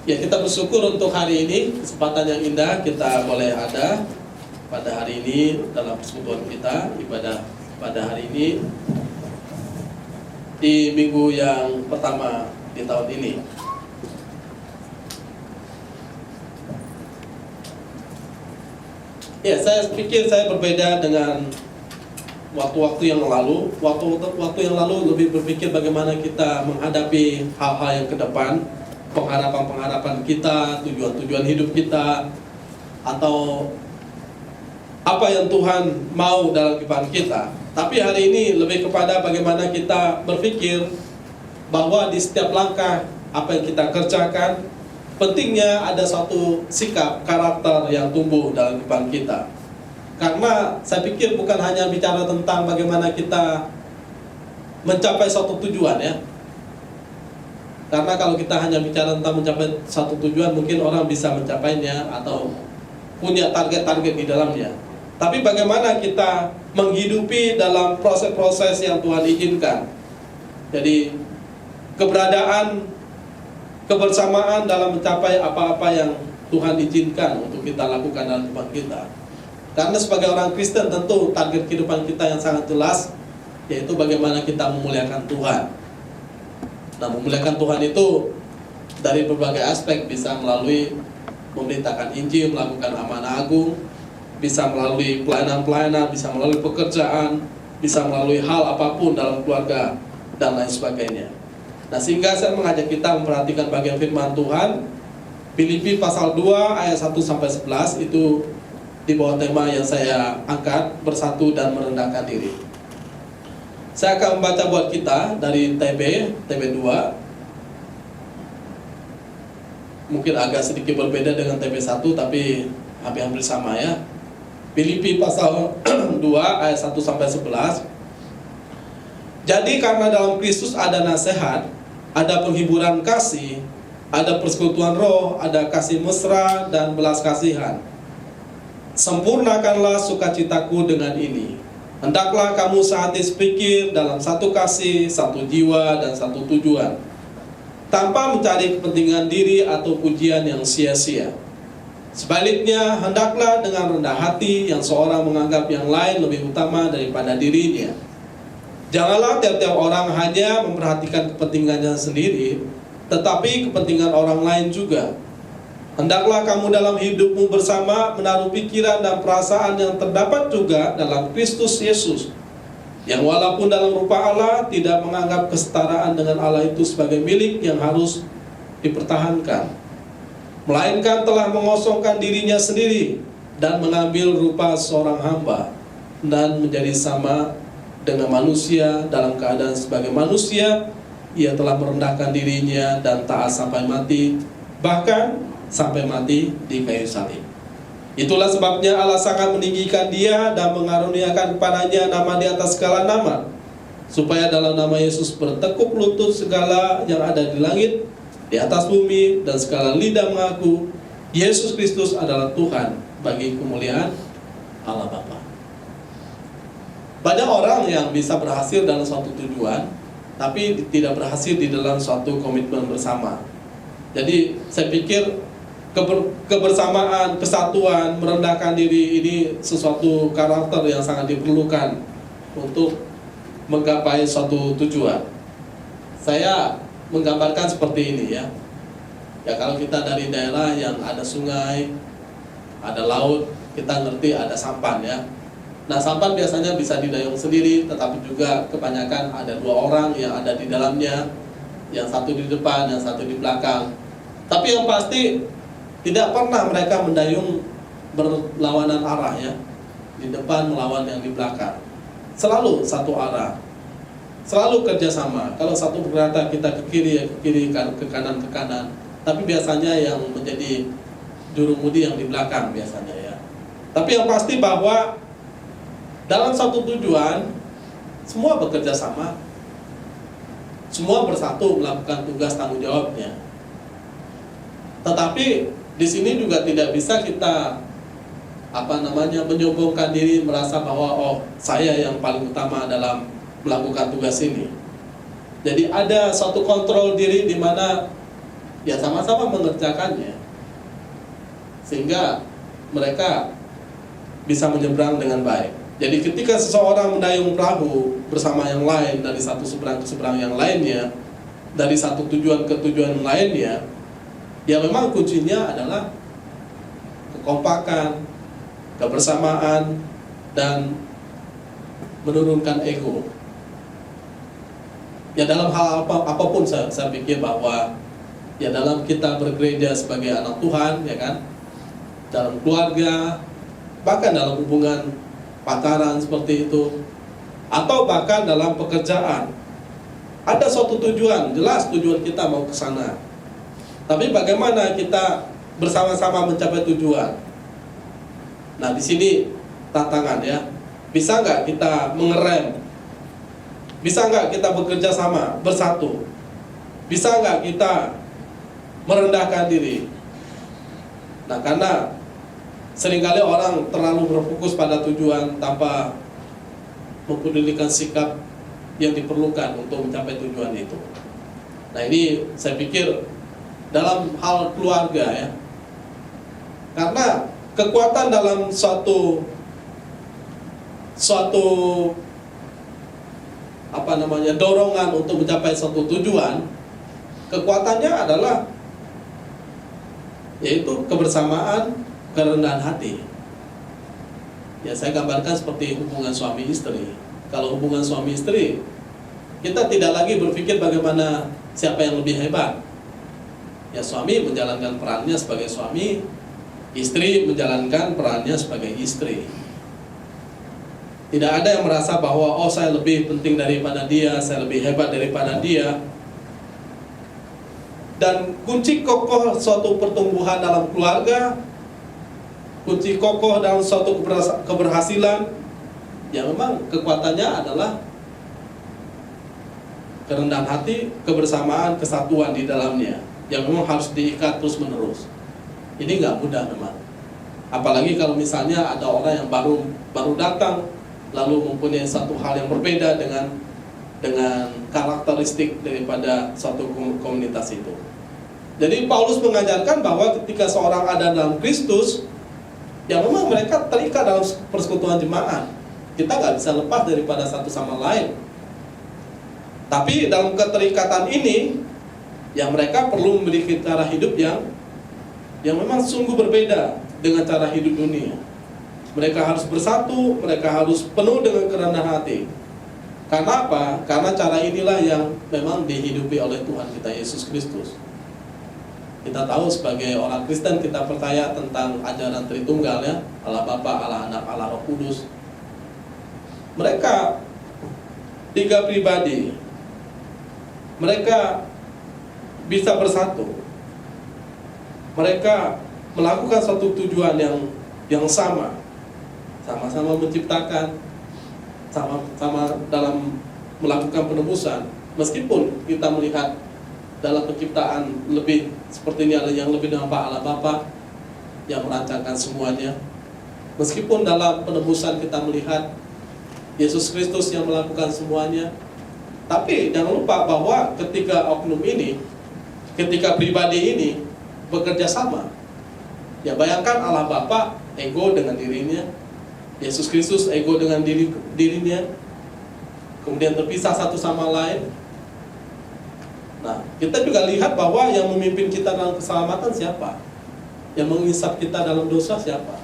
Ya, kita bersyukur untuk hari ini, kesempatan yang indah kita boleh ada pada hari ini dalam persekutuan kita, ibadah pada hari ini di minggu yang pertama di tahun ini. Ya, saya pikir saya berbeda dengan waktu-waktu yang lalu. Waktu yang lalu lebih berpikir bagaimana kita menghadapi hal-hal yang ke depan, pengharapan-pengharapan kita, tujuan-tujuan hidup kita, atau apa yang Tuhan mau dalam kehidupan kita. Tapi hari ini lebih kepada bagaimana kita berpikir bahwa di setiap langkah apa yang kita kerjakan, pentingnya ada suatu sikap karakter yang tumbuh dalam kehidupan kita. Karena saya pikir bukan hanya bicara tentang bagaimana kita mencapai suatu tujuan, ya. Karena kalau kita hanya bicara tentang mencapai satu tujuan, mungkin orang bisa mencapainya atau punya target-target di dalamnya. Tapi bagaimana kita menghidupi dalam proses-proses yang Tuhan izinkan. Jadi keberadaan, kebersamaan dalam mencapai apa-apa yang Tuhan izinkan untuk kita lakukan dalam kehidupan kita. Karena sebagai orang Kristen tentu target kehidupan kita yang sangat jelas, yaitu bagaimana kita memuliakan Tuhan. Nah, memuliakan Tuhan itu dari berbagai aspek, bisa melalui memberitakan Injil, melakukan amanah agung, bisa melalui pelayanan-pelayanan, bisa melalui pekerjaan, bisa melalui hal apapun dalam keluarga, dan lain sebagainya. Nah, sehingga saya mengajak kita memperhatikan bagian firman Tuhan, Filipi pasal 2 ayat 1-11, itu di bawah tema yang saya angkat, bersatu dan merendahkan diri. Saya akan membaca buat kita dari TB 2. Mungkin agak sedikit berbeda dengan TB 1, tapi hampir-hampir sama, ya. Filipi pasal 2 ayat 1-11. Jadi karena dalam Kristus ada nasihat, ada penghiburan kasih, ada persekutuan roh, ada kasih mesra dan belas kasihan. Sempurnakanlah sukacitaku dengan ini. Hendaklah kamu sehati sepikir dalam satu kasih, satu jiwa, dan satu tujuan, tanpa mencari kepentingan diri atau pujian yang sia-sia. Sebaliknya, hendaklah dengan rendah hati yang seorang menganggap yang lain lebih utama daripada dirinya. Janganlah tiap-tiap orang hanya memperhatikan kepentingannya sendiri, tetapi kepentingan orang lain juga. Hendaklah kamu dalam hidupmu bersama menaruh pikiran dan perasaan yang terdapat juga dalam Kristus Yesus, yang walaupun dalam rupa Allah tidak menganggap kesetaraan dengan Allah itu sebagai milik yang harus dipertahankan, melainkan telah mengosongkan dirinya sendiri dan mengambil rupa seorang hamba dan menjadi sama dengan manusia. Dalam keadaan sebagai manusia, ia telah merendahkan dirinya dan taat sampai mati, bahkan sampai mati di kayu salib. Itulah sebabnya Allah sangat meninggikan dia dan mengaruniakan kepadanya nama di atas segala nama, supaya dalam nama Yesus bertekuk lutut segala yang ada di langit, di atas bumi, dan segala lidah mengaku Yesus Kristus adalah Tuhan, bagi kemuliaan Allah Bapa. Banyak orang yang bisa berhasil dalam suatu tujuan, tapi tidak berhasil di dalam suatu komitmen bersama. Jadi saya pikir kebersamaan, kesatuan, merendahkan diri ini sesuatu karakter yang sangat diperlukan untuk menggapai suatu tujuan. Saya menggambarkan seperti ini, ya. Ya, kalau kita dari daerah yang ada sungai, ada laut, kita ngerti ada sampan, ya. Nah, sampan biasanya bisa didayung sendiri, tetapi juga kebanyakan ada dua orang yang ada di dalamnya, yang satu di depan, yang satu di belakang. Tapi yang pasti tidak pernah mereka mendayung berlawanan arah, ya. Di depan melawan yang di belakang. Selalu satu arah. Selalu kerjasama. Kalau satu bergerak kita ke kiri, ke kanan, ke kanan. Tapi biasanya yang menjadi jurumudi yang di belakang biasanya, ya. Tapi yang pasti bahwa dalam satu tujuan semua bekerja sama. Semua bersatu melakukan tugas tanggung jawabnya. Tetapi di sini juga tidak bisa kita menyombongkan diri, merasa bahwa saya yang paling utama dalam melakukan tugas ini. Jadi ada suatu kontrol diri di mana ya sama-sama mengerjakannya, sehingga mereka bisa menyeberang dengan baik. Jadi ketika seseorang mendayung perahu bersama yang lain dari satu seberang ke seberang yang lainnya, dari satu tujuan ke tujuan lainnya, ya memang kuncinya adalah kekompakan, kebersamaan, dan menurunkan ego. Ya dalam hal apapun saya pikir bahwa ya dalam kita bergereja sebagai anak Tuhan, ya kan, dalam keluarga, bahkan dalam hubungan pacaran seperti itu, atau bahkan dalam pekerjaan, ada suatu tujuan, jelas tujuan kita mau ke sana. Tapi bagaimana kita bersama-sama mencapai tujuan? Nah, di sini tantangan ya. Bisa nggak kita mengerem? Bisa nggak kita bekerja sama, bersatu? Bisa nggak kita merendahkan diri? Nah, karena seringkali orang terlalu berfokus pada tujuan tanpa mempedulikan sikap yang diperlukan untuk mencapai tujuan itu. Nah, ini saya pikir dalam hal keluarga ya. Karena kekuatan dalam suatu dorongan untuk mencapai suatu tujuan, kekuatannya adalah yaitu kebersamaan, kerendahan hati. Ya, saya gambarkan seperti hubungan suami istri. Kalau hubungan suami istri, kita tidak lagi berpikir bagaimana siapa yang lebih hebat. Ya, suami menjalankan perannya sebagai suami, istri menjalankan perannya sebagai istri. Tidak ada yang merasa bahwa oh saya lebih penting daripada dia, saya lebih hebat daripada dia. Dan kunci kokoh suatu pertumbuhan dalam keluarga, kunci kokoh dalam suatu keberhasilan, ya memang kekuatannya adalah kerendahan hati, kebersamaan, kesatuan di dalamnya, yang memang harus diikat terus menerus. Ini nggak mudah memang. Apalagi kalau misalnya ada orang yang baru datang, lalu mempunyai satu hal yang berbeda dengan karakteristik daripada suatu komunitas itu. Jadi Paulus mengajarkan bahwa ketika seorang ada dalam Kristus, ya memang mereka terikat dalam persekutuan jemaat. Kita nggak bisa lepas daripada satu sama lain. Tapi dalam keterikatan ini, ya mereka perlu memiliki cara hidup yang memang sungguh berbeda dengan cara hidup dunia. Mereka harus bersatu, mereka harus penuh dengan kerendahan hati. Karena apa? Karena cara inilah yang memang dihidupi oleh Tuhan kita Yesus Kristus. Kita tahu sebagai orang Kristen kita percaya tentang ajaran Tritunggal ya, Allah Bapa, Allah Anak, Allah Roh Kudus. Mereka tiga pribadi. Mereka bisa bersatu. Mereka melakukan suatu tujuan yang sama. Sama-sama menciptakan, sama-sama dalam melakukan penebusan. Meskipun kita melihat dalam penciptaan lebih seperti ini ada yang lebih nampak Allah Bapa yang merancangkan semuanya. Meskipun dalam penebusan kita melihat Yesus Kristus yang melakukan semuanya, tapi jangan lupa bahwa ketika oknum ini, ketika pribadi ini bekerja sama, ya bayangkan Allah Bapa ego dengan dirinya, Yesus Kristus ego dengan dirinya, kemudian terpisah satu sama lain. Nah, kita juga lihat bahwa yang memimpin kita dalam keselamatan siapa? Yang mengisap kita dalam dosa siapa?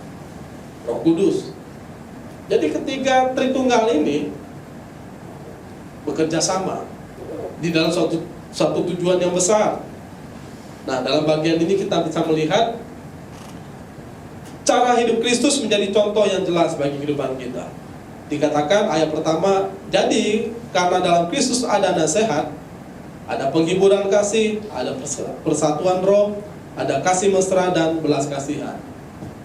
Roh Kudus. Jadi ketiga Tritunggal ini bekerja sama di dalam suatu tujuan yang besar. Nah, dalam bagian ini kita bisa melihat cara hidup Kristus menjadi contoh yang jelas bagi kehidupan kita. Dikatakan ayat pertama, jadi karena dalam Kristus ada nasihat, ada penghiburan kasih, ada persatuan roh, ada kasih mesra dan belas kasihan.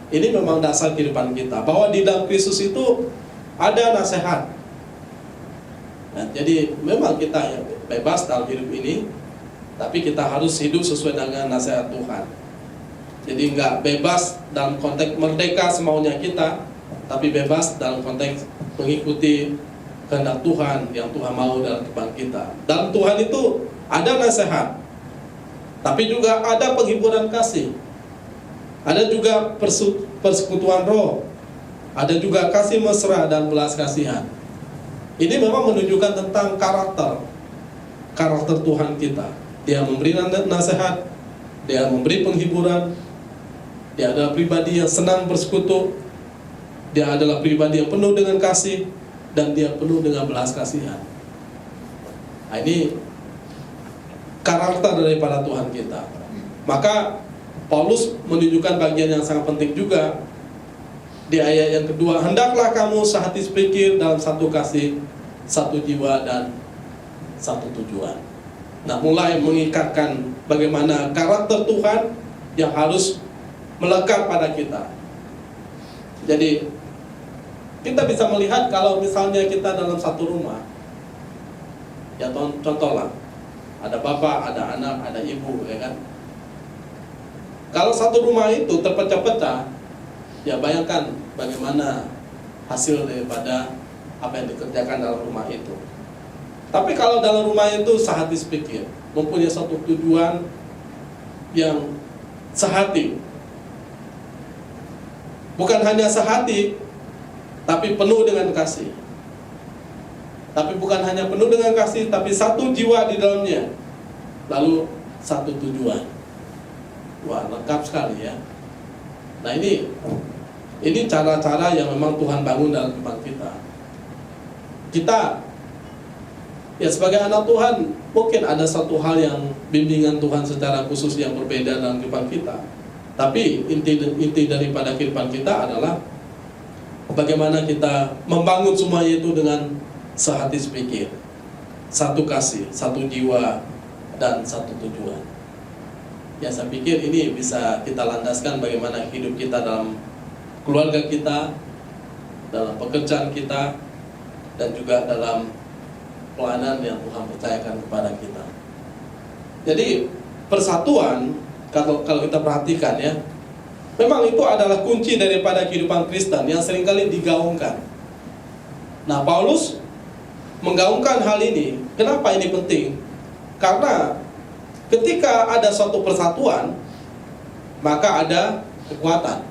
Ini memang dasar kehidupan kita, bahwa di dalam Kristus itu ada nasihat. Nah, jadi memang kita ya bebas dalam hidup ini, tapi kita harus hidup sesuai dengan nasihat Tuhan. Jadi nggak bebas dalam konteks merdeka semaunya kita, tapi bebas dalam konteks mengikuti kehendak Tuhan yang Tuhan mau dalam kehidupan kita. Dalam Tuhan itu ada nasihat, Tapi juga ada penghiburan kasih. Ada juga persekutuan roh. Ada juga kasih mesra dan belas kasihan. Ini memang menunjukkan tentang karakter Tuhan kita. Dia memberi nasihat, dia memberi penghiburan, dia adalah pribadi yang senang bersekutu, dia adalah pribadi yang penuh dengan kasih, dan dia penuh dengan belas kasihan. Nah, ini karakter daripada Tuhan kita. Maka Paulus menunjukkan bagian yang sangat penting juga di ayat yang kedua, hendaklah kamu sehati sepikir dalam satu kasih, satu jiwa, dan satu tujuan. Nah, mulai mengikatkan bagaimana karakter Tuhan yang harus melekat pada kita. Jadi kita bisa melihat kalau misalnya kita dalam satu rumah, ya contohlah, ada bapak, ada anak, ada ibu, ya kan? Kalau satu rumah itu terpecah-pecah, ya bayangkan bagaimana hasil daripada apa yang dikerjakan dalam rumah itu. Tapi kalau dalam rumah itu sehati sepikir, mempunyai satu tujuan yang sehati, bukan hanya sehati, tapi penuh dengan kasih. Tapi bukan hanya penuh dengan kasih, tapi satu jiwa di dalamnya, lalu satu tujuan. Wah, lengkap sekali ya. Nah, ini cara-cara yang memang Tuhan bangun dalam kehidupan kita. Kita ya sebagai anak Tuhan, mungkin ada satu hal yang bimbingan Tuhan secara khusus yang berbeda dalam kehidupan kita. Tapi inti daripada kehidupan kita adalah bagaimana kita membangun semuanya itu dengan sehati sepikir, satu kasih, satu jiwa, dan satu tujuan. Ya, saya pikir ini bisa kita landaskan bagaimana hidup kita dalam keluarga kita, dalam pekerjaan kita, dan juga dalam pelayanan yang Tuhan percayakan kepada kita. Jadi persatuan, kalau kita perhatikan ya, memang itu adalah kunci daripada kehidupan Kristen yang seringkali digaungkan. Nah, Paulus menggaungkan hal ini. Kenapa ini penting? Karena ketika ada suatu persatuan, maka ada kekuatan.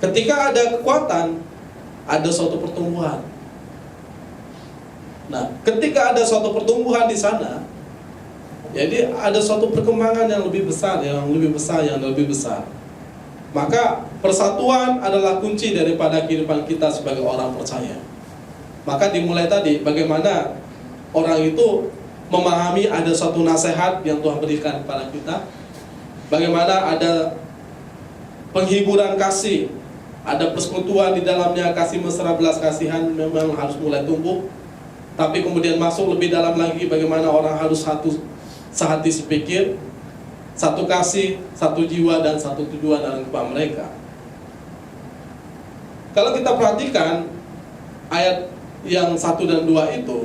Ketika ada kekuatan, ada suatu pertumbuhan. Nah, ketika ada suatu pertumbuhan di sana, jadi ada suatu perkembangan yang lebih besar, yang lebih besar. Maka persatuan adalah kunci daripada kehidupan kita sebagai orang percaya. Maka dimulai tadi, bagaimana orang itu memahami ada suatu nasihat yang Tuhan berikan kepada kita, bagaimana ada penghiburan kasih, ada persekutuan di dalamnya, kasih mesra belas kasihan memang harus mulai tumbuh. Tapi kemudian masuk lebih dalam lagi, bagaimana orang harus sehati sepikir, satu kasih, satu jiwa, dan satu tujuan dalam kehidupan mereka. Kalau kita perhatikan ayat yang 1 dan 2 itu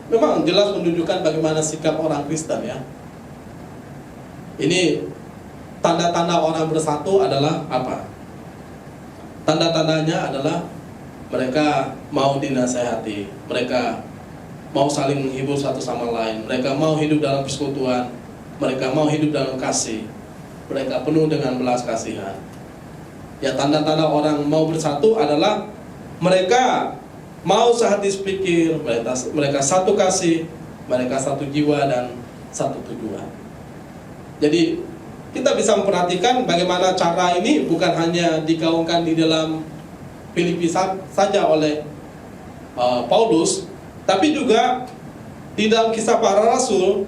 memang jelas menunjukkan bagaimana sikap orang Kristen ya. Ini tanda-tanda orang bersatu adalah apa? Tanda-tandanya adalah mereka mau dinasehati, mereka mau saling menghibur satu sama lain, mereka mau hidup dalam persekutuan, mereka mau hidup dalam kasih, mereka penuh dengan belas kasihan. Ya, tanda-tanda orang mau bersatu adalah mereka mau sehati sepikir, mereka satu kasih, mereka satu jiwa dan satu tujuan. Jadi kita bisa memperhatikan bagaimana cara ini bukan hanya digaungkan di dalam Filipi saja oleh Paulus, tapi juga di dalam Kisah Para Rasul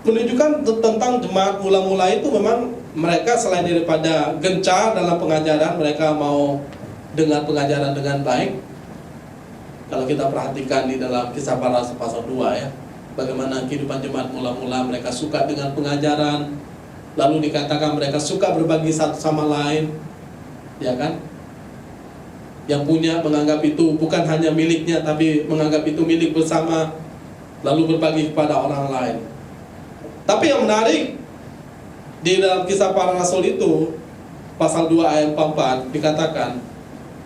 menunjukkan tentang jemaat mula-mula itu memang mereka selain daripada gencar dalam pengajaran, mereka mau dengar pengajaran dengan baik. Kalau kita perhatikan di dalam Kisah Para Rasul pasal 2 ya, bagaimana kehidupan jemaat mula-mula, mereka suka dengan pengajaran, lalu dikatakan mereka suka berbagi satu sama lain, ya kan? Yang punya menganggap itu bukan hanya miliknya, tapi menganggap itu milik bersama, lalu berbagi kepada orang lain. Tapi yang menarik di dalam Kisah Para Rasul itu pasal 2 ayat 4 dikatakan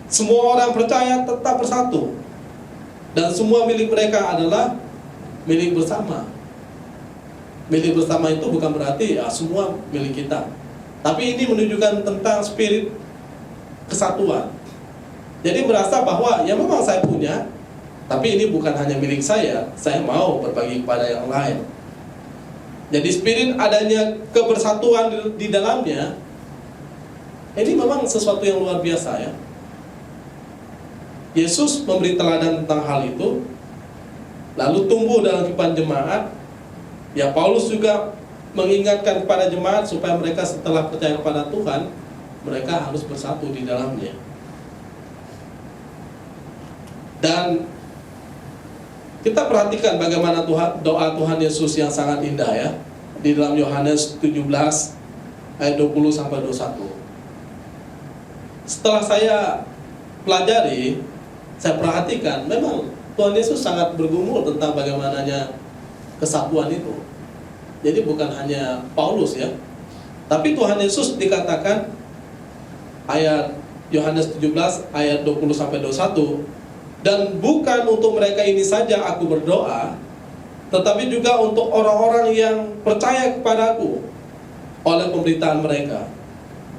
semua orang percaya tetap bersatu dan semua milik mereka adalah milik bersama. Milik bersama itu bukan berarti ya semua milik kita, tapi ini menunjukkan tentang spirit kesatuan. Jadi merasa bahwa ya memang saya punya, tapi ini bukan hanya milik saya mau berbagi kepada yang lain. Jadi spirit adanya kebersatuan di dalamnya, ini memang sesuatu yang luar biasa ya. Yesus memberi teladan tentang hal itu, lalu tumbuh dalam kehidupan jemaat. Ya, Paulus juga mengingatkan kepada jemaat supaya mereka setelah percaya kepada Tuhan, mereka harus bersatu di dalamnya. Dan kita perhatikan bagaimana doa Tuhan Yesus yang sangat indah ya, di dalam Yohanes 17 ayat 20 sampai 21. Setelah saya pelajari, saya perhatikan memang Tuhan Yesus sangat bergumul tentang bagaimananya kesatuan itu. Jadi bukan hanya Paulus ya, tapi Tuhan Yesus dikatakan ayat Yohanes 17 ayat 20 sampai 21, dan bukan untuk mereka ini saja aku berdoa, tetapi juga untuk orang-orang yang percaya kepadaku oleh pemberitaan mereka,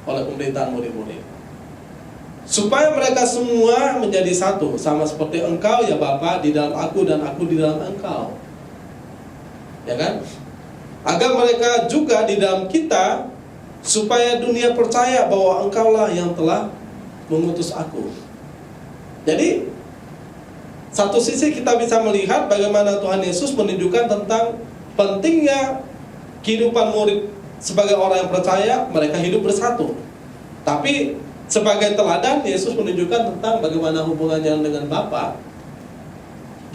oleh pemberitaan murid-murid, supaya mereka semua menjadi satu, sama seperti engkau ya Bapa di dalam aku dan aku di dalam engkau. Ya kan? Agar mereka juga di dalam kita, supaya dunia percaya bahwa engkaulah yang telah mengutus aku. Jadi satu sisi kita bisa melihat bagaimana Tuhan Yesus menunjukkan tentang pentingnya kehidupan murid sebagai orang yang percaya, mereka hidup bersatu. Tapi sebagai teladan, Yesus menunjukkan tentang bagaimana hubungannya dengan Bapa,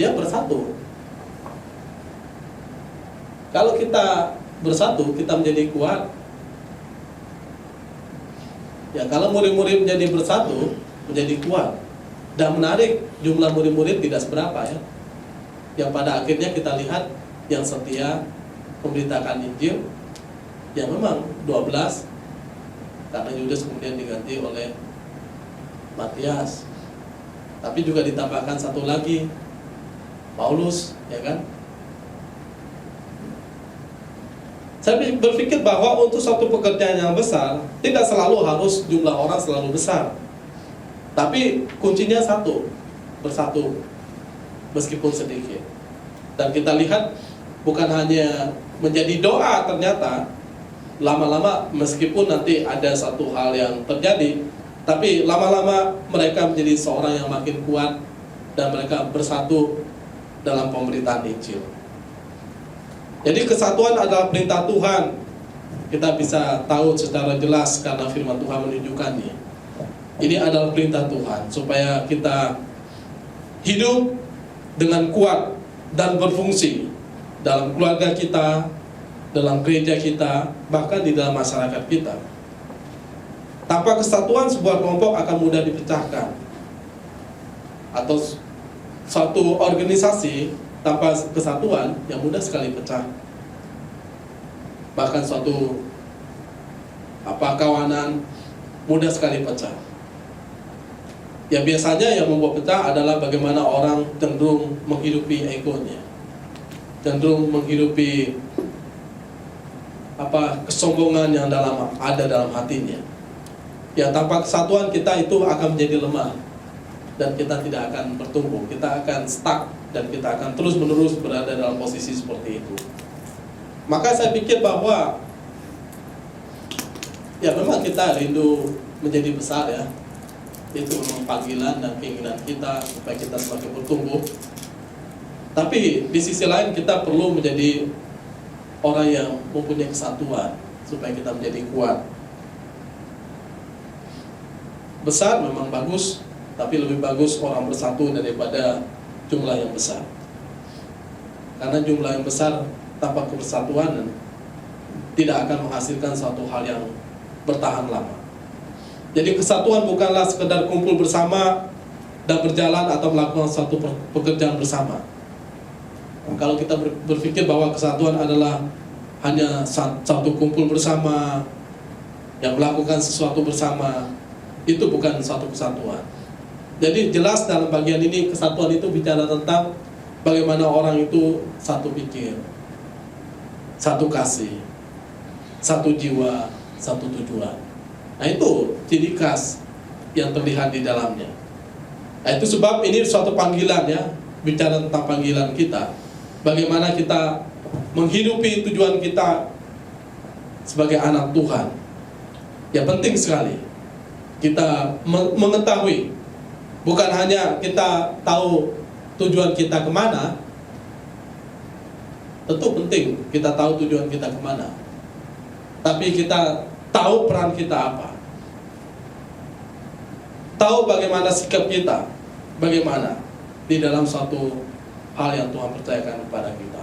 dia bersatu. Kalau kita bersatu, kita menjadi kuat. Ya, kalau murid-murid menjadi bersatu, menjadi kuat. Dan menarik, jumlah murid-murid tidak seberapa ya. Yang pada akhirnya kita lihat yang setia memberitakan Injil, yang memang 12, karena Yudas kemudian diganti oleh Matias. Tapi juga ditambahkan satu lagi, Paulus, ya kan? Saya berpikir bahwa untuk suatu pekerjaan yang besar, tidak selalu harus jumlah orang selalu besar. Tapi kuncinya satu, bersatu, meskipun sedikit. Dan kita lihat, bukan hanya menjadi doa ternyata, lama-lama meskipun nanti ada satu hal yang terjadi, tapi lama-lama mereka menjadi seorang yang makin kuat, dan mereka bersatu dalam pemberitaan Injil. Jadi kesatuan adalah perintah Tuhan. Kita bisa tahu secara jelas karena firman Tuhan menunjukkannya. Ini adalah perintah Tuhan supaya kita hidup dengan kuat dan berfungsi dalam keluarga kita, dalam gereja kita, bahkan di dalam masyarakat kita. Tanpa kesatuan, sebuah kelompok akan mudah dipecahkan. Atau suatu organisasi tanpa kesatuan yang mudah sekali pecah. Bahkan suatu kawanan mudah sekali pecah. Ya biasanya yang membuat pecah adalah bagaimana orang cenderung menghidupi egonya, cenderung menghidupi kesombongan yang ada dalam hatinya. Ya tanpa kesatuan kita itu akan menjadi lemah, dan kita tidak akan bertumbuh, kita akan stuck, dan kita akan terus-menerus berada dalam posisi seperti itu. Maka saya pikir bahwa ya memang kita rindu menjadi besar ya. Itu memang panggilan dan keinginan kita supaya kita semakin bertumbuh. Tapi di sisi lain kita perlu menjadi orang yang mempunyai kesatuan supaya kita menjadi kuat. Besar memang bagus, tapi lebih bagus orang bersatu daripada jumlah yang besar. Karena jumlah yang besar tanpa kebersatuan tidak akan menghasilkan suatu hal yang bertahan lama. Jadi kesatuan bukanlah sekedar kumpul bersama dan berjalan atau melakukan suatu pekerjaan bersama. Kalau kita berpikir bahwa kesatuan adalah hanya satu kumpul bersama yang melakukan sesuatu bersama, itu bukan suatu kesatuan. Jadi jelas dalam bagian ini kesatuan itu bicara tentang bagaimana orang itu satu pikir, satu kasih, satu jiwa, satu tujuan. Nah itu ciri khas yang terlihat di dalamnya. Nah, itu sebab ini suatu panggilan ya, bicara tentang panggilan kita. Bagaimana kita menghidupi tujuan kita sebagai anak Tuhan. Ya penting sekali kita mengetahui, bukan hanya kita tahu tujuan kita kemana. Tentu penting kita tahu tujuan kita kemana, tapi kita tahu peran kita apa, tahu bagaimana sikap kita, bagaimana di dalam suatu hal yang Tuhan percayakan kepada kita.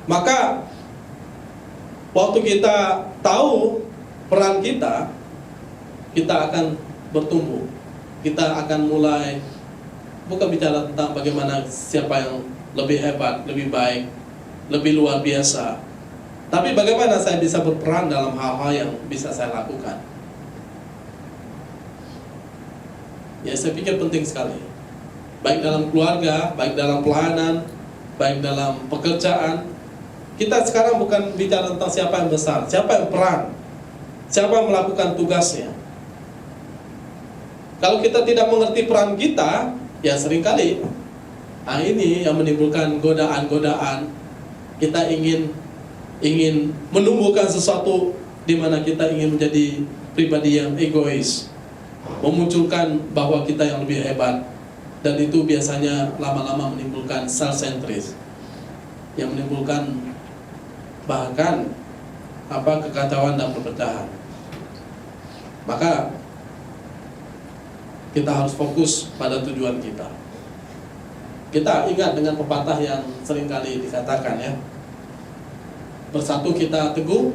Maka waktu kita tahu peran kita, kita akan bertumbuh. Kita akan mulai, bukan bicara tentang bagaimana siapa yang lebih hebat, lebih baik, lebih luar biasa, tapi bagaimana saya bisa berperan dalam hal-hal yang bisa saya lakukan. Ya, saya pikir penting sekali, baik dalam keluarga, baik dalam pelayanan, baik dalam pekerjaan. Kita sekarang bukan bicara tentang siapa yang besar, siapa yang peran, siapa yang melakukan tugasnya. Kalau kita tidak mengerti peran kita, ya seringkali ini yang menimbulkan godaan-godaan. Kita ingin menumbuhkan sesuatu di mana kita ingin menjadi pribadi yang egois, memunculkan bahwa kita yang lebih hebat, dan itu biasanya lama-lama menimbulkan self-centris, yang menimbulkan bahkan kekacauan dan perpecahan. Maka kita harus fokus pada tujuan kita. Kita ingat dengan pepatah yang seringkali dikatakan ya, bersatu kita teguh,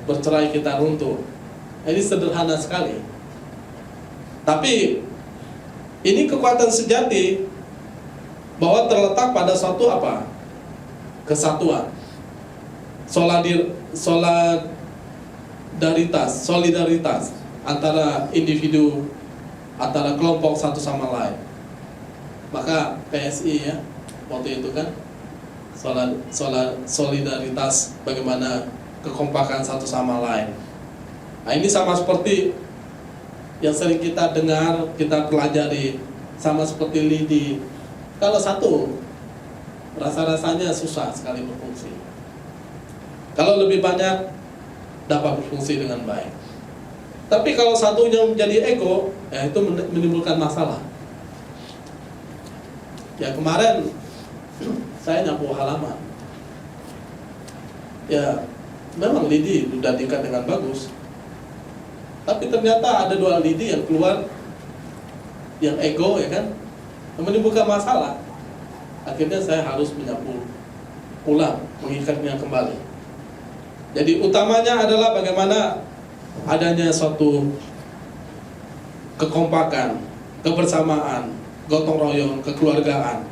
bercerai kita runtuh. Ini sederhana sekali, tapi ini kekuatan sejati bahwa terletak pada suatu kesatuan, solidaritas antara individu, antara kelompok satu sama lain. Maka PSI ya, waktu itu kan solidaritas, bagaimana kekompakan satu sama lain. Nah ini sama seperti yang sering kita dengar, kita pelajari, sama seperti lidi. Kalau satu, rasa-rasanya susah sekali berfungsi. Kalau lebih banyak, dapat berfungsi dengan baik. Tapi kalau satunya menjadi ego, ya itu menimbulkan masalah. Ya kemarin saya nyapu halaman. Ya memang lidi sudah diikat dengan bagus, tapi ternyata ada 2 lidi yang keluar, yang ego ya kan, yang menimbulkan masalah. Akhirnya saya harus menyapu ulang, mengikatnya kembali. Jadi utamanya adalah bagaimana adanya suatu kekompakan, kebersamaan, gotong royong, kekeluargaan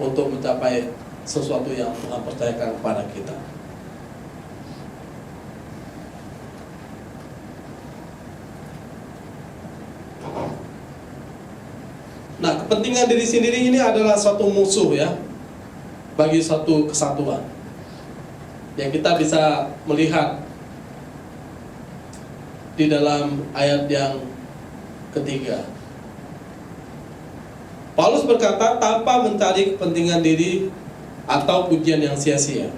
untuk mencapai sesuatu yang Tuhan percayakan kepada kita. Nah, kepentingan diri sendiri ini adalah suatu musuh ya bagi suatu kesatuan. Yang kita bisa melihat di dalam ayat yang ketiga. Paulus berkata, tanpa mencari kepentingan diri atau pujian yang sia-sia.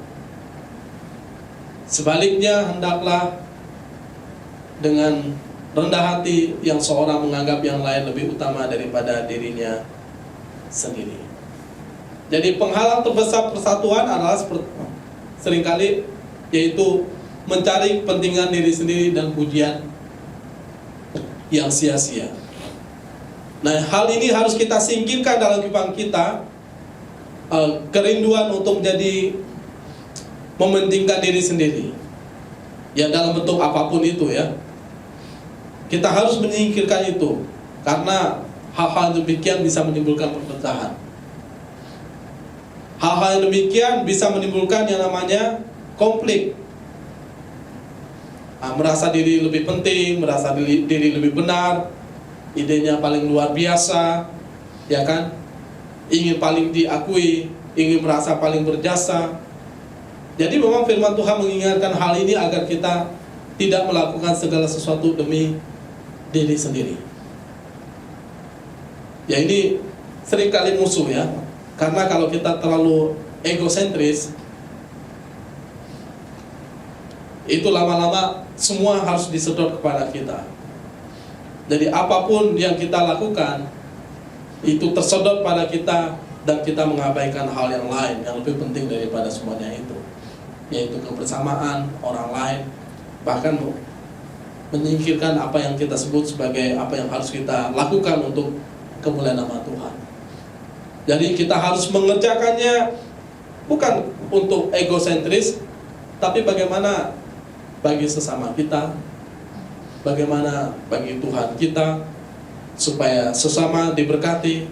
Sebaliknya, hendaklah dengan rendah hati yang seorang menganggap yang lain lebih utama daripada dirinya sendiri. Jadi penghalang terbesar persatuan adalah seringkali yaitu mencari kepentingan diri sendiri dan pujian yang sia-sia. Nah, hal ini harus kita singkirkan dalam kehidupan kita. Kerinduan untuk menjadi mementingkan diri sendiri, ya dalam bentuk apapun itu ya. Kita harus menyingkirkan itu, karena hal-hal demikian bisa menimbulkan perpecahan. Hal-hal yang demikian bisa menimbulkan yang namanya konflik. Merasa diri lebih penting, merasa diri lebih benar, idenya paling luar biasa, ya kan? Ingin paling diakui, ingin merasa paling berjasa. Jadi memang firman Tuhan mengingatkan hal ini agar kita tidak melakukan segala sesuatu demi diri sendiri. Ya, ini seringkali musuh ya. Karena kalau kita terlalu egosentris, itu lama-lama semua harus disedot kepada kita. Jadi apapun yang kita lakukan itu tersedot pada kita, dan kita mengabaikan hal yang lain yang lebih penting daripada semuanya itu, yaitu kebersamaan orang lain, bahkan menyingkirkan apa yang kita sebut sebagai apa yang harus kita lakukan untuk kemuliaan nama Tuhan. Jadi kita harus mengerjakannya bukan untuk egosentris, tapi bagaimana bagi sesama kita, bagaimana bagi Tuhan kita, supaya sesama diberkati,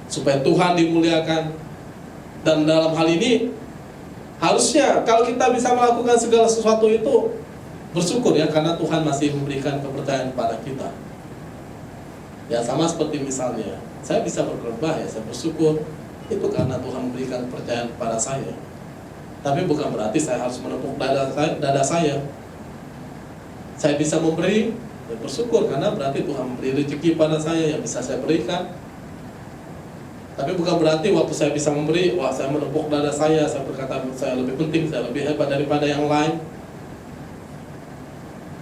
supaya Tuhan dimuliakan. Dan dalam hal ini harusnya kalau kita bisa melakukan segala sesuatu itu bersyukur ya, karena Tuhan masih memberikan kepercayaan pada kita. Ya, sama seperti misalnya saya bisa berkhotbah ya, saya bersyukur itu karena Tuhan memberikan kepercayaan pada saya. Tapi bukan berarti saya harus menepuk dada saya. Saya bisa memberi, ya bersyukur karena berarti Tuhan memberi rezeki pada saya yang bisa saya berikan. Tapi bukan berarti waktu saya bisa memberi, wah saya menepuk dada saya berkata saya lebih penting, saya lebih hebat daripada yang lain.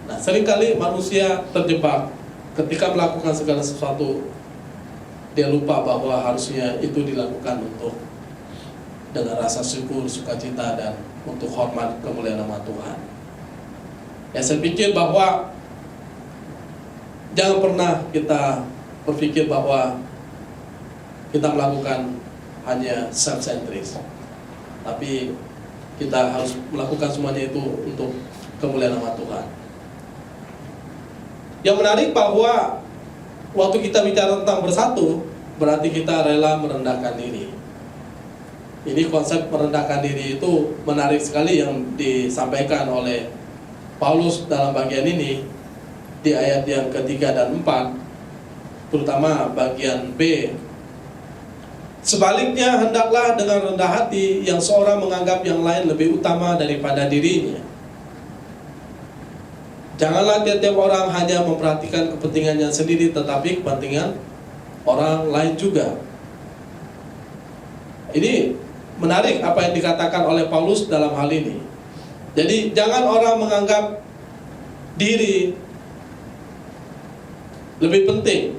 Nah, seringkali manusia terjebak ketika melakukan segala sesuatu, dia lupa bahwa harusnya itu dilakukan untuk dengan rasa syukur, sukacita, dan untuk hormat kemuliaan nama Tuhan. Ya, saya pikir bahwa jangan pernah kita berpikir bahwa kita melakukan hanya self-centris, tapi kita harus melakukan semuanya itu untuk kemuliaan nama Tuhan. Yang menarik bahwa waktu kita bicara tentang bersatu, berarti kita rela merendahkan diri. Ini konsep merendahkan diri itu menarik sekali yang disampaikan oleh Paulus dalam bagian ini di ayat yang ketiga dan 4, terutama bagian B. Sebaliknya, hendaklah dengan rendah hati yang seorang menganggap yang lain lebih utama daripada dirinya. Janganlah tiap-tiap orang hanya memperhatikan kepentingannya sendiri, tetapi kepentingan orang lain juga. Ini menarik apa yang dikatakan oleh Paulus dalam hal ini. Jadi jangan orang menganggap diri lebih penting,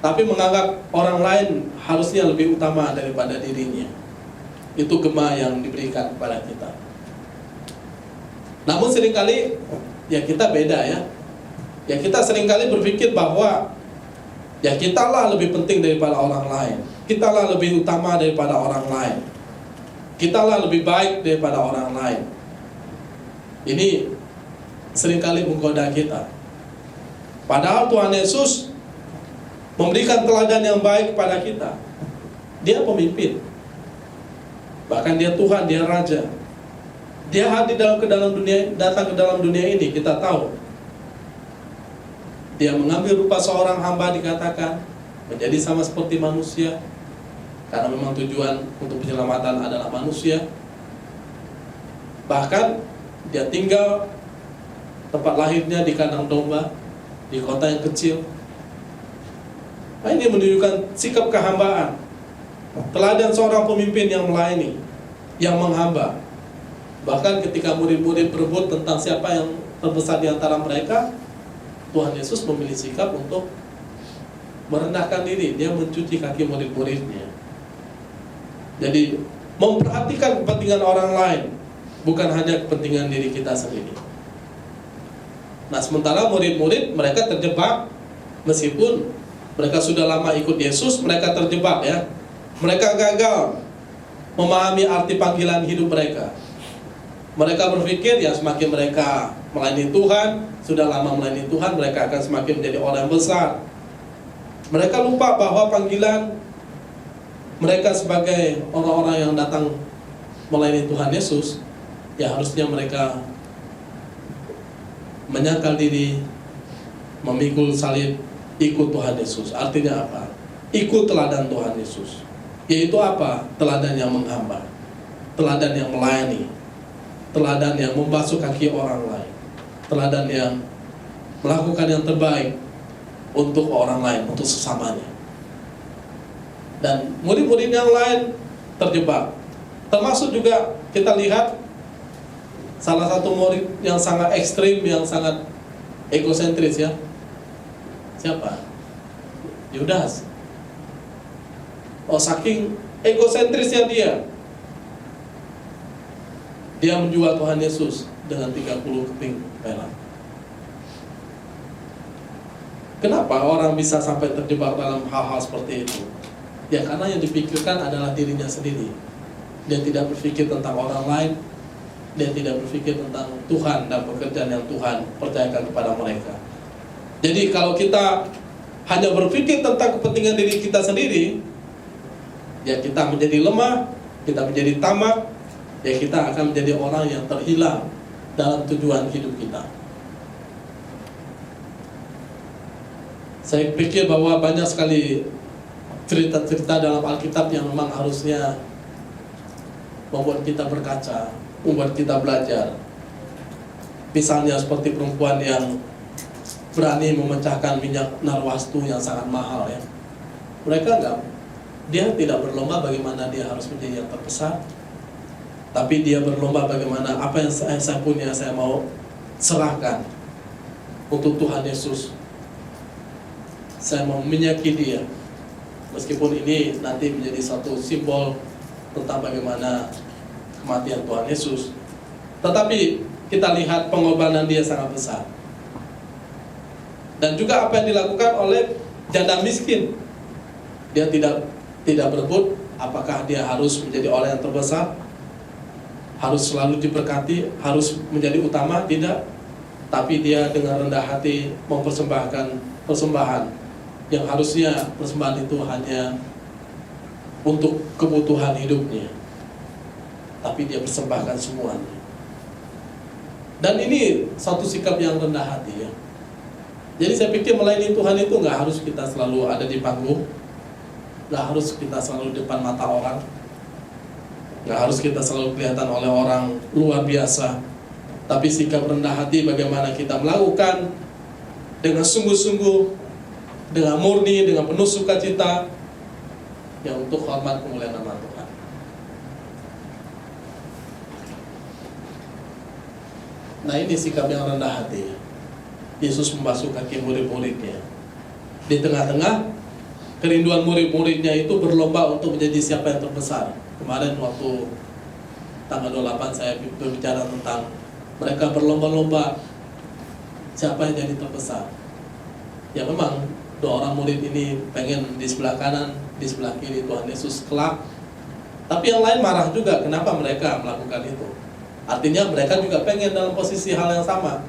tapi menganggap orang lain harusnya lebih utama daripada dirinya. Itu gema yang diberikan kepada kita. Namun seringkali ya kita beda ya. Ya kita seringkali berpikir bahwa ya kitalah lebih penting daripada orang lain, kitalah lebih utama daripada orang lain, kitalah lebih baik daripada orang lain. Ini seringkali menggoda kita. Padahal Tuhan Yesus memberikan teladan yang baik kepada kita. Dia pemimpin, bahkan dia Tuhan, dia Raja. Dia hadir dalam dunia, datang ke dalam dunia ini, kita tahu. Dia mengambil rupa seorang hamba, dikatakan menjadi sama seperti manusia, karena memang tujuan untuk penyelamatan adalah manusia. Bahkan dia tinggal, tempat lahirnya di kandang domba, di kota yang kecil. Nah, ini menunjukkan sikap kehambaan, teladan seorang pemimpin yang melayani, yang menghamba. Bahkan ketika murid-murid berebut tentang siapa yang terbesar di antara mereka, Tuhan Yesus memilih sikap untuk merendahkan diri. Dia mencuci kaki murid-muridnya. Jadi memperhatikan kepentingan orang lain, bukan hanya kepentingan diri kita sendiri. Nah, sementara murid-murid mereka terjebak, meskipun mereka sudah lama ikut Yesus, mereka terjebak ya. Mereka gagal memahami arti panggilan hidup mereka. Mereka berpikir ya semakin mereka melayani Tuhan, sudah lama melayani Tuhan, mereka akan semakin menjadi orang besar. Mereka lupa bahwa panggilan mereka sebagai orang-orang yang datang melayani Tuhan Yesus, ya harusnya mereka menyangkal diri, memikul salib, ikut Tuhan Yesus. Artinya apa? Ikut teladan Tuhan Yesus. Yaitu apa? Teladan yang menghamba, teladan yang melayani, teladan yang membasuh kaki orang lain, teladan yang melakukan yang terbaik untuk orang lain, untuk sesamanya. Dan murid-murid yang lain terjebak. Termasuk juga kita lihat salah satu murid yang sangat ekstrim, yang sangat egosentris ya. Siapa? Yudas. Oh, saking egosentrisnya dia menjual Tuhan Yesus dengan 30 keping perak. Kenapa orang bisa sampai terjebak dalam hal-hal seperti itu? Ya karena yang dipikirkan adalah dirinya sendiri. Dia tidak berpikir tentang orang lain. Dia tidak berpikir tentang Tuhan dan pekerjaan yang Tuhan percayakan kepada mereka. Jadi kalau kita hanya berpikir tentang kepentingan diri kita sendiri, ya kita menjadi lemah, kita menjadi tamak, ya kita akan menjadi orang yang terhilang dalam tujuan hidup kita. Saya pikir bahwa banyak sekali cerita-cerita dalam Alkitab yang memang harusnya membuat kita berkaca, membuat kita belajar. Misalnya seperti perempuan yang berani memecahkan minyak narwastu yang sangat mahal ya. Dia tidak berlomba bagaimana dia harus menjadi yang terbesar, tapi dia berlomba bagaimana apa yang saya punya saya mau serahkan untuk Tuhan Yesus. Saya mau menyakiti dia, meskipun ini nanti menjadi satu simbol tentang bagaimana kematian Tuhan Yesus. Tetapi kita lihat pengorbanan dia sangat besar. Dan juga apa yang dilakukan oleh janda miskin. Dia tidak berebut apakah dia harus menjadi orang yang terbesar, harus selalu diberkati, harus menjadi utama, tidak. Tapi dia dengan rendah hati mempersembahkan persembahan yang harusnya persembahan itu hanya untuk kebutuhan hidupnya, tapi dia persembahkan semuanya. Dan ini satu sikap yang rendah hati ya. Jadi saya pikir melayani Tuhan itu nggak harus kita selalu ada di panggung, nggak harus kita selalu di depan mata orang, nggak harus kita selalu kelihatan oleh orang luar biasa. Tapi sikap rendah hati bagaimana kita melakukan dengan sungguh-sungguh, dengan murni, dengan penuh sukacita, ya untuk hormat kemuliaan nama Tuhan. Nah ini sikap yang rendah hati. Yesus membasuh kaki murid-muridnya. Di tengah-tengah kerinduan murid-muridnya itu berlomba untuk menjadi siapa yang terbesar. Kemarin waktu tanggal 28 saya berbicara tentang mereka berlomba-lomba siapa yang jadi terbesar. Ya memang dua orang murid ini pengen di sebelah kanan, di sebelah kiri Tuhan Yesus kelak. Tapi yang lain marah juga, kenapa mereka melakukan itu? Artinya mereka juga pengen dalam posisi hal yang sama.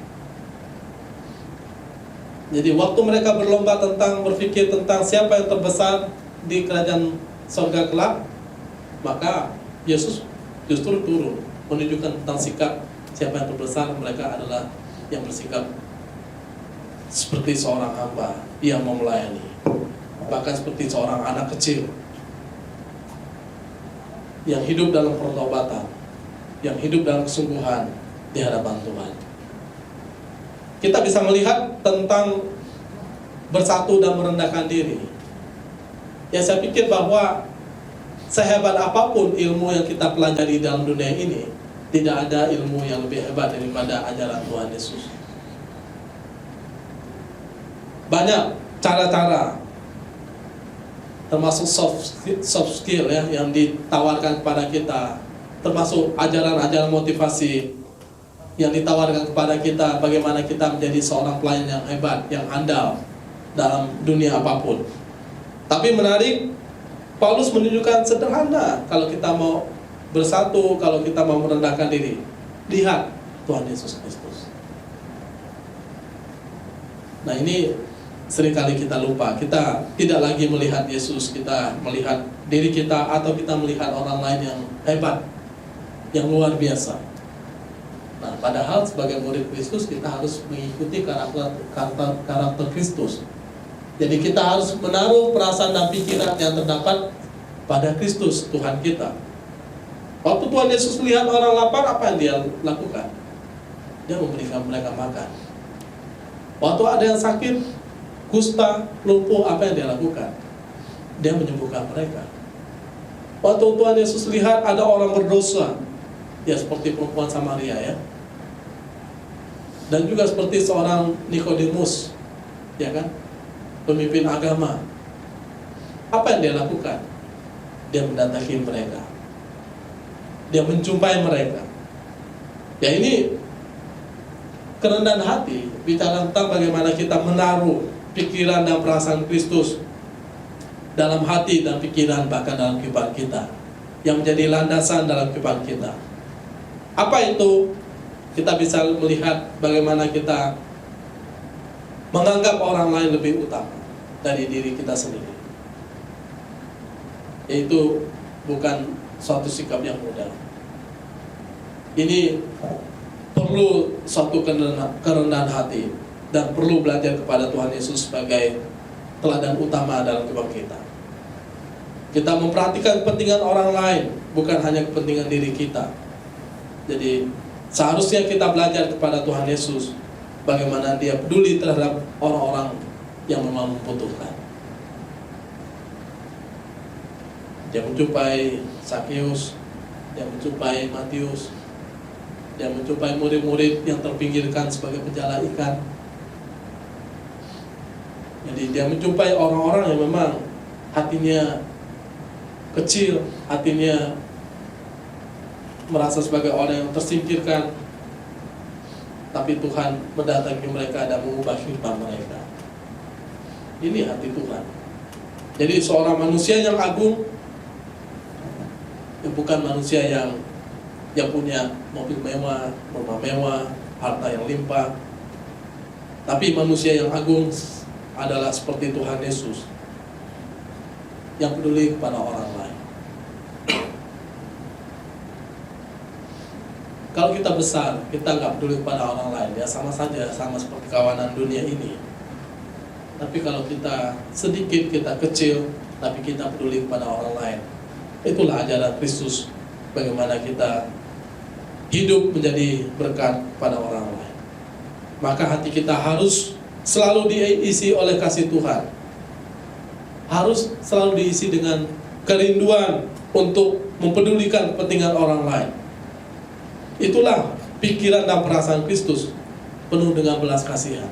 Jadi waktu mereka berlomba tentang berpikir tentang siapa yang terbesar di kerajaan surga kelak, maka Yesus justru turun menunjukkan tentang sikap siapa yang terbesar. Mereka adalah yang bersikap seperti seorang hamba yang mau melayani, bahkan seperti seorang anak kecil yang hidup dalam pertobatan, yang hidup dalam kesungguhan di hadapan Tuhan. Kita bisa melihat tentang bersatu dan merendahkan diri. Ya saya pikir bahwa sehebat apapun ilmu yang kita pelajari dalam dunia ini, tidak ada ilmu yang lebih hebat daripada ajaran Tuhan Yesus. Banyak cara-cara, termasuk soft skill ya, yang ditawarkan kepada kita, termasuk ajaran-ajaran motivasi yang ditawarkan kepada kita, bagaimana kita menjadi seorang pelayan yang hebat, yang andal dalam dunia apapun. Tapi menarik, Paulus menunjukkan sederhana kalau kita mau bersatu, kalau kita mau merendahkan diri. Lihat Tuhan Yesus Kristus. Nah ini seringkali kita lupa. Kita tidak lagi melihat Yesus, kita melihat diri kita, atau kita melihat orang lain yang hebat, yang luar biasa. Nah, padahal sebagai murid Kristus kita harus mengikuti karakter Kristus. Jadi kita harus menaruh perasaan dan pikiran yang terdapat pada Kristus Tuhan kita. Waktu Tuhan Yesus lihat orang lapar, apa yang dia lakukan? Dia memberikan mereka makan. Waktu ada yang sakit, kusta, lumpuh, apa yang dia lakukan? Dia menyembuhkan mereka. Waktu Tuhan Yesus lihat ada orang berdosa, ya seperti perempuan Samaria ya, dan juga seperti seorang Nikodemus, ya kan, pemimpin agama. Apa yang dia lakukan? Dia mendatangi mereka, dia menjumpai mereka. Ya, ini kerendahan hati, bicara tentang bagaimana kita menaruh pikiran dan perasaan Kristus dalam hati dan pikiran, bahkan dalam kehidupan kita, yang menjadi landasan dalam kehidupan kita. Apa itu? Kita bisa melihat bagaimana kita menganggap orang lain lebih utama dari diri kita sendiri. Yaitu bukan suatu sikap yang mudah. Ini perlu suatu kerendahan hati, dan perlu belajar kepada Tuhan Yesus sebagai teladan utama dalam kehidupan kita. Kita memperhatikan kepentingan orang lain, bukan hanya kepentingan diri kita. Jadi seharusnya kita belajar kepada Tuhan Yesus bagaimana dia peduli terhadap orang-orang yang memang membutuhkan. Dia menjumpai Sakeus, dia menjumpai Matius, dia menjumpai murid-murid yang terpinggirkan sebagai penjala ikan. Jadi dia menjumpai orang-orang yang memang hatinya kecil, hatinya merasa sebagai orang yang tersingkirkan, tapi Tuhan mendatangi mereka dan mengubah kehidupan mereka. Ini hati Tuhan. Jadi seorang manusia yang agung, bukan manusia yang punya mobil mewah, rumah mewah, harta yang limpah, tapi manusia yang agung adalah seperti Tuhan Yesus, yang peduli kepada orang lain. Kalau kita besar, kita nggak peduli kepada orang lain, ya sama saja, sama seperti kawanan dunia ini. Tapi kalau kita sedikit, kita kecil, tapi kita peduli kepada orang lain, itulah ajaran Kristus, bagaimana kita hidup menjadi berkat pada orang lain. Maka hati kita harus selalu diisi oleh kasih Tuhan, harus selalu diisi dengan kerinduan untuk mempedulikan kepentingan orang lain. Itulah pikiran dan perasaan Kristus, penuh dengan belas kasihan.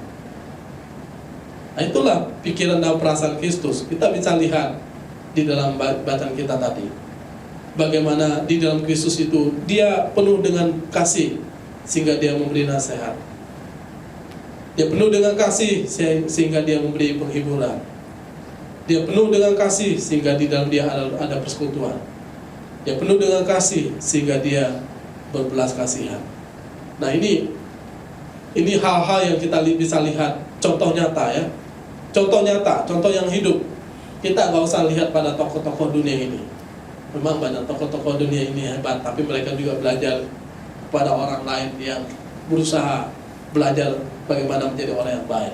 Nah, itulah pikiran dan perasaan Kristus. Kita bisa lihat di dalam bacaan kita tadi, bagaimana di dalam Kristus itu dia penuh dengan kasih sehingga dia memberi nasihat. Dia penuh dengan kasih sehingga dia memberi penghiburan. Dia penuh dengan kasih sehingga di dalam dia ada persekutuan. Dia penuh dengan kasih sehingga dia berbelas kasihan. Nah, ini hal-hal yang kita bisa lihat, contoh nyata ya, contoh nyata, contoh yang hidup. Kita nggak usah lihat pada tokoh-tokoh dunia ini. Memang banyak tokoh-tokoh dunia ini hebat, tapi mereka juga belajar kepada orang lain yang berusaha belajar bagaimana menjadi orang yang baik.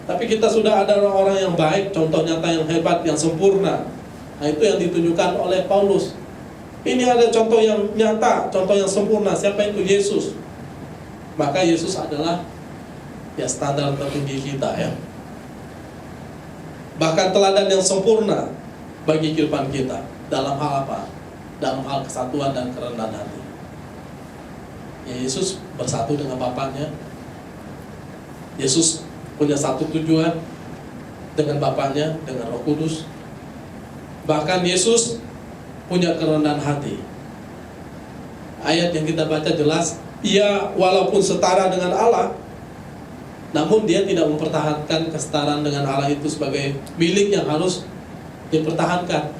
Tapi kita sudah ada orang-orang yang baik, contoh nyata yang hebat, yang sempurna. Nah, itu yang ditunjukkan oleh Paulus. Ini ada contoh yang nyata, contoh yang sempurna. Siapa itu? Yesus. Maka Yesus adalah ya standar tertinggi kita ya. Bahkan teladan yang sempurna bagi kehidupan kita. Dalam hal apa? Dalam hal kesatuan dan kerendahan hati. Ya, Yesus bersatu dengan Bapaknya. Yesus punya satu tujuan dengan Bapaknya, dengan Roh Kudus. Bahkan Yesus punya kerendahan hati. Ayat yang kita baca jelas, ia walaupun setara dengan Allah, namun dia tidak mempertahankan kesetaraan dengan Allah itu sebagai milik yang harus dipertahankan.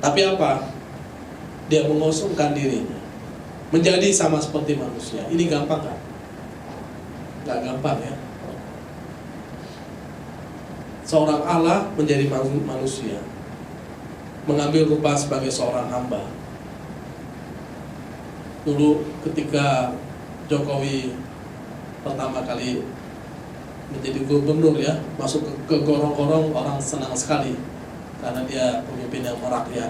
Tapi apa? Dia mengosongkan dirinya, menjadi sama seperti manusia. Ini gampang kan? Gak gampang ya. Seorang Allah menjadi manusia, mengambil rupa sebagai seorang hamba. Dulu ketika Jokowi pertama kali menjadi gubernur ya, masuk ke gorong-gorong, orang senang sekali karena dia pemimpin yang merakyat.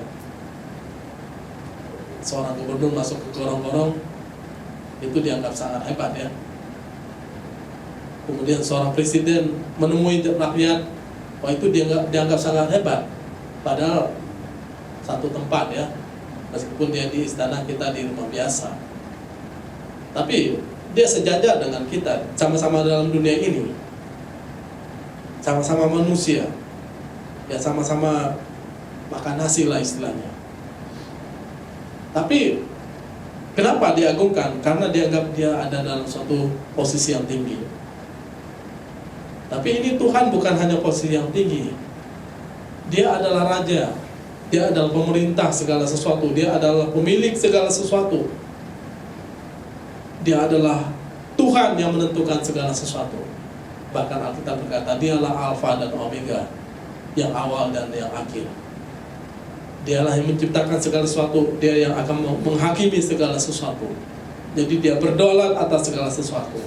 seorang gubernur masuk ke gorong-gorong, itu dianggap sangat hebat ya. Kemudian seorang presiden menemui rakyat, wah itu dianggap sangat hebat. Padahal satu tempat ya, meskipun dia di istana, kita di rumah biasa. Tapi dia sejajar dengan kita, sama-sama dalam dunia ini, sama-sama manusia, ya sama-sama makan nasi lah istilahnya. Tapi kenapa diagungkan? Karena dianggap dia ada dalam suatu posisi yang tinggi. Tapi ini Tuhan bukan hanya posisi yang tinggi. Dia adalah raja, dia adalah pemerintah segala sesuatu, dia adalah pemilik segala sesuatu. Dia adalah Tuhan yang menentukan segala sesuatu. Bahkan Alkitab berkata, dialah Alfa dan Omega, yang awal dan yang akhir. Dialah yang menciptakan segala sesuatu, dia yang akan menghakimi segala sesuatu. Jadi dia berdaulat atas segala sesuatu.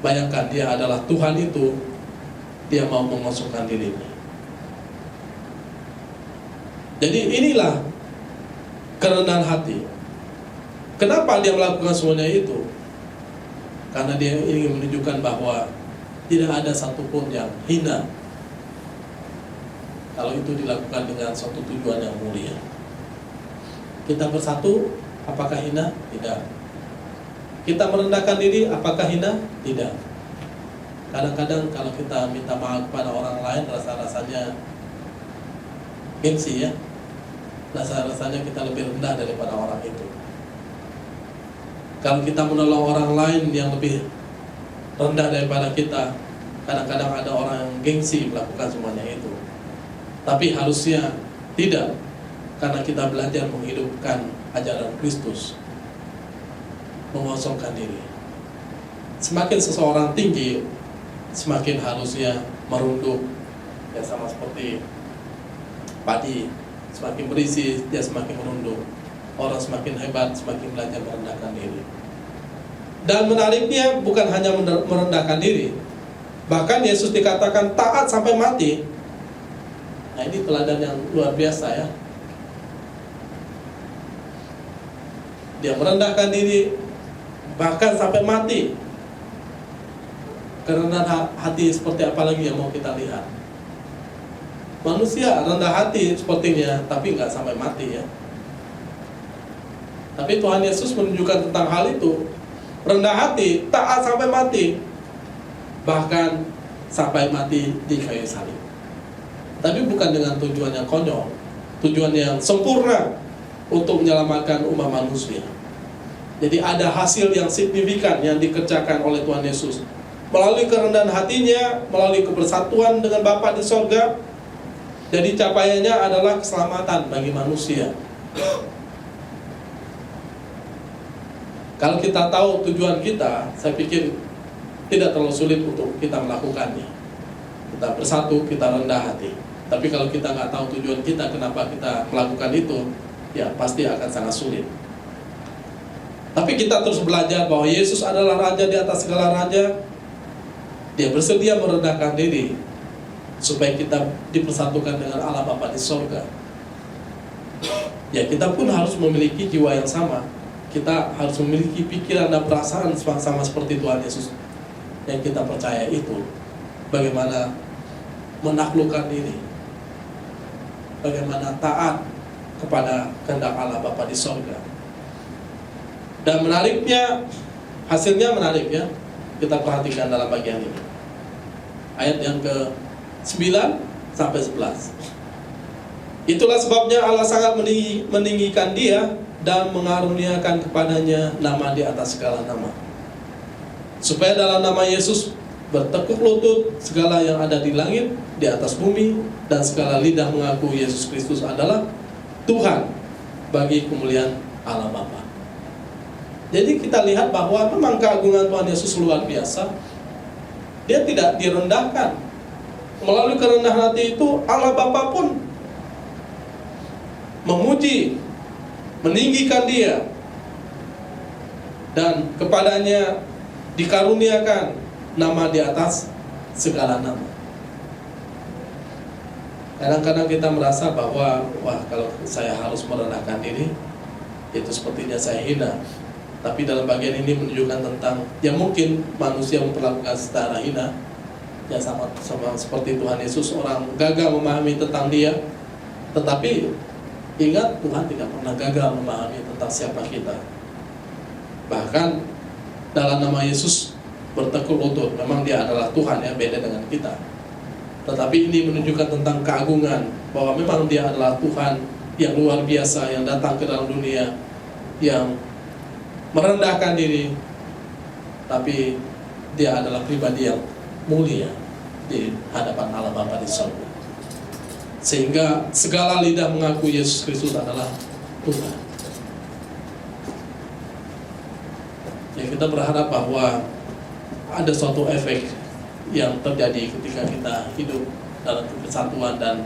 Bayangkan, dia adalah Tuhan itu, dia mau mengosongkan dirinya. Jadi inilah kerendahan hati. Kenapa dia melakukan semuanya itu? Karena dia ingin menunjukkan bahwa tidak ada satupun yang hina kalau itu dilakukan dengan suatu tujuan yang mulia. Kita bersatu, apakah hina? Tidak. Kita merendahkan diri, apakah hina? Tidak. Kadang-kadang kalau kita minta maaf kepada orang lain, rasa-rasanya gengsi ya. Rasa-rasanya kita lebih rendah daripada orang itu. Kalau kita menolong orang lain yang lebih rendah daripada kita, kadang-kadang ada orang yang gengsi melakukan semuanya itu. Tapi harusnya tidak, karena kita belajar menghidupkan ajaran Kristus, mengosongkan diri. Semakin seseorang tinggi, semakin harusnya merunduk, ya sama seperti padi, semakin berisi dia semakin merunduk. Orang semakin hebat, semakin belajar merendahkan diri. Dan menariknya bukan hanya merendahkan diri, bahkan Yesus dikatakan taat sampai mati. Nah ini teladan yang luar biasa ya. Dia merendahkan diri bahkan sampai mati. Kerendahan hati seperti apa lagi yang mau kita lihat? Manusia rendah hati sepertinya, tapi nggak sampai mati ya. Tapi Tuhan Yesus menunjukkan tentang hal itu. Rendah hati, taat sampai mati, bahkan sampai mati di kayu salib. Tapi bukan dengan tujuan yang konyol, tujuan yang sempurna untuk menyelamatkan umat manusia. Jadi ada hasil yang signifikan yang dikerjakan oleh Tuhan Yesus melalui kerendahan hatinya, melalui kebersatuan dengan Bapa di sorga. Jadi capaiannya adalah keselamatan bagi manusia. Kalau kita tahu tujuan kita, saya pikir tidak terlalu sulit untuk kita melakukannya. Kita bersatu, kita rendah hati. Tapi kalau kita nggak tahu tujuan kita, kenapa kita melakukan itu, ya pasti akan sangat sulit. Tapi kita terus belajar bahwa Yesus adalah Raja di atas segala raja. Dia bersedia merendahkan diri supaya kita dipersatukan dengan Allah Bapa di sorga. Ya kita pun harus memiliki jiwa yang sama. Kita harus memiliki pikiran dan perasaan sama seperti Tuhan Yesus yang kita percaya itu. Bagaimana menaklukkan diri, bagaimana taat kepada kehendak Allah Bapa di sorga. Dan menariknya, hasilnya menarik ya. Kita perhatikan dalam bagian ini, ayat yang ke-9 sampai 11. Itulah sebabnya Allah sangat meninggikan dia dan mengaruniakan kepadanya nama di atas segala nama, supaya dalam nama Yesus bertekuk lutut segala yang ada di langit, di atas bumi, dan segala lidah mengaku Yesus Kristus adalah Tuhan, bagi kemuliaan Allah Bapa. Jadi kita lihat bahwa memang keagungan Tuhan Yesus luar biasa. Dia tidak direndahkan. Melalui kerendahan hati itu, Allah Bapa pun memuji, meninggikan dia, dan kepadanya dikaruniakan nama di atas segala nama. Kadang-kadang kita merasa bahwa wah, kalau saya harus merendahkan diri itu sepertinya saya hina. Tapi dalam bagian ini menunjukkan tentang ya mungkin manusia memperlakukan secara hina, ya sama seperti Tuhan Yesus, orang gagal memahami tentang Dia. Tetapi ingat, Tuhan tidak pernah gagal memahami tentang siapa kita. Bahkan dalam nama Yesus bertekuk lutut, memang Dia adalah Tuhan, yang beda dengan kita. Tetapi ini menunjukkan tentang keagungan, bahwa memang Dia adalah Tuhan yang luar biasa, yang datang ke dalam dunia, yang merendahkan diri, tapi Dia adalah pribadi yang mulia di hadapan Allah Bapa di surga. Sehingga segala lidah mengaku Yesus Kristus adalah Tuhan. Ya, kita berharap bahwa ada suatu efek yang terjadi ketika kita hidup dalam kesatuan dan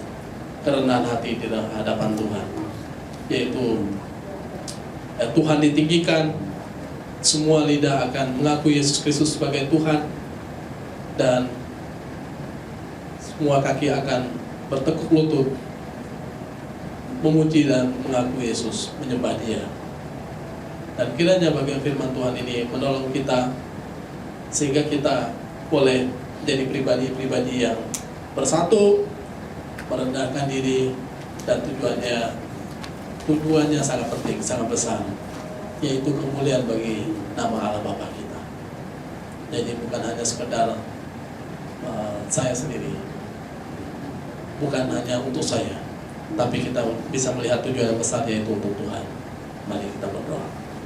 kerendahan hati di hadapan Tuhan, yaitu Tuhan ditinggikan, semua lidah akan mengaku Yesus Kristus sebagai Tuhan, dan semua kaki akan bertekuk lutut memuji dan mengaku Yesus, menyembah Dia. Dan kiranya bagian firman Tuhan ini menolong kita sehingga kita boleh jadi pribadi-pribadi yang bersatu, merendahkan diri, dan tujuannya sangat penting, sangat besar, yaitu kemuliaan bagi nama Allah Bapa kita. Jadi bukan hanya sekedar saya sendiri, bukan hanya untuk saya, tapi kita bisa melihat tujuan yang besar, yaitu untuk Tuhan. Mari kita berdoa.